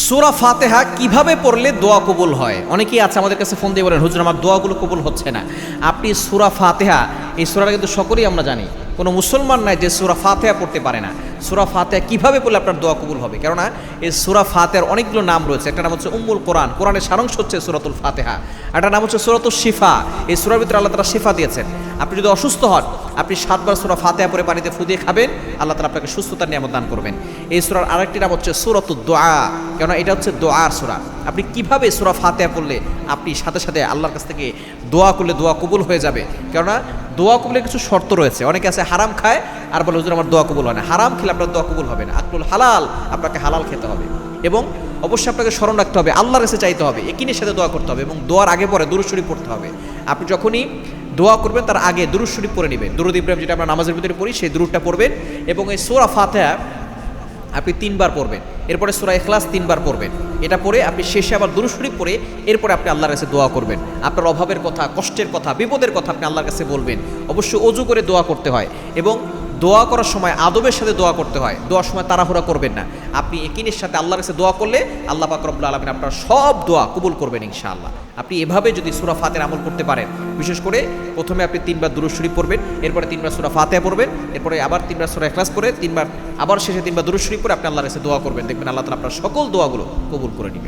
সূরা ফাতিহা কিভাবে পড়লে দোয়া কবুল হয়? অনেকেই আছে আমাদের কাছে ফোন দিয়ে বলেন, হুজুর আমার দোয়াগুলো কবুল হচ্ছে না। আপনি সূরা ফাতিহা, এই সূরাটা কিন্তু সকলেই আমরা জানি, কোনো মুসলমান নাই যে সূরা ফাতিহা পড়তে পারে না। সূরা ফাতিহা কিভাবে পড়লে আপনার দোয়া কবুল হবে? কেননা এই সূরা ফাতিহার অনেকগুলো নাম রয়েছে। একটা নাম হচ্ছে উম্মুল কোরআন, কোরআনের সারাংশ হচ্ছে সূরাতুল ফাতিহা। একটা নাম হচ্ছে সূরাতুশ শিফা, এই সূরার ভিতরে আল্লাহ তাআলা শিফা দিয়েছেন। আপনি যদি অসুস্থ হন, আপনি 7 বার সূরা ফাতিহা পড়ে পানিতে ফু দিয়ে খাবেন, আল্লাহ তাআলা আপনাকে সুস্থতার নিয়ামত দান করবেন। এই সূরার আরেকটি নাম হচ্ছে সূরাতুদ দোয়া, কেননা এটা হচ্ছে দোয়ার সূরা। আপনি কিভাবে সূরা ফাতিহা পড়লে আপনি সাথে সাথে আল্লাহর কাছ থেকে দোয়া করলে দোয়া কবুল হয়ে যাবে। কেননা দোয়া কবুলের কিছু শর্ত রয়েছে। অনেকে আছে হারাম খায় আর বলে হুজুর আমার দোয়া কবুল হয় না। হারাম খেলে আপনার দোয়া কবুল হবে না। আকলুল হালাল, আপনাকে হালাল খেতে হবে এবং অবশ্যই আপনাকে স্মরণ রাখতে হবে, আল্লাহর কাছে চাইতে হবে, একিনের সাথে দোয়া করতে হবে এবং দোয়ার আগে পরে দুরূদ শরীফ পড়তে হবে। আপনি যখনই দোয়া করবেন তার আগে দুরূদ শরীফ পড়ে নেবেন। দুরূদ ইব্রাহিম যেটা আমরা নামাজের ভিতরে পড়ি, সেই দুরূদটা পড়বেন এবং এই সূরা ফাতিহা আপনি 3 বার পড়বেন। এরপরে সূরা ইখলাস 3 বার পড়বেন। এটা পড়ে আপনি শেষে আবার দুরূদ শরীফ পড়ে এরপরে আপনি আল্লাহর কাছে দোয়া করবেন। আপনার অভাবের কথা, কষ্টের কথা, বিপদের কথা আপনি আল্লাহর কাছে বলবেন। অবশ্যই ওযু করে দোয়া করতে হয় এবং দোয়া করার সময় আদবের সাথে দোয়া করতে হয়। দোয়ার সময় তাড়াহুড়া করবেন না। আপনি একিনের সাথে আল্লাহর কাছে দোয়া করলে আল্লাহ পাক রব্বুল আলামিন আপনার সব দোয়া কবুল করবেন ইনশাআল্লাহ। আপনি এভাবে যদি সূরা ফাতিহার আমল করতে পারেন, বিশেষ করে প্রথমে আপনি 3 বার দুরূদ শরীফ পড়বেন, এরপরে 3 বার সূরা ফাতিহা পড়বেন, এরপরে আবার 3 বার সূরা ইখলাস করে 3 বার, আবার শেষে 3 বার দুরূদ শরীফ পড়ে আপনি আল্লাহর কাছে দোয়া করবেন, দেখবেন আল্লাহ তাআলা আপনার সকল দোয়াগুলো কবুল করে নেবেন।